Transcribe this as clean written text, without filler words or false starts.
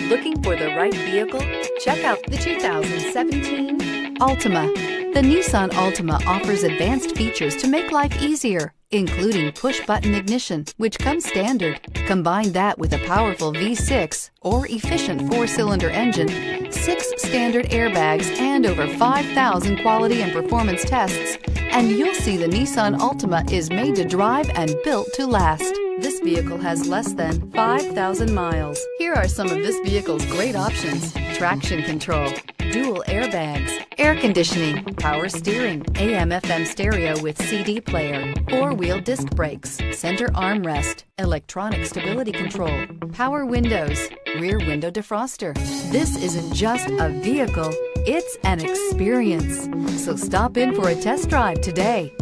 Looking for the right vehicle? Check out the 2017 Altima. The Nissan Altima offers advanced features to make life easier, including push-button ignition, which comes standard. Combine that with a powerful V6 or efficient 4-cylinder engine, 6 standard airbags, and over 5,000 quality and performance tests, and you'll see the Nissan Altima is made to drive and built to last. This vehicle has less than 5,000 miles. Here are some of this vehicle's great options: traction control, dual airbags, air conditioning, power steering, AM/FM stereo with CD player, 4-wheel disc brakes, center armrest, electronic stability control, power windows, rear window defroster. This isn't just a vehicle, it's an experience. So stop in for a test drive today.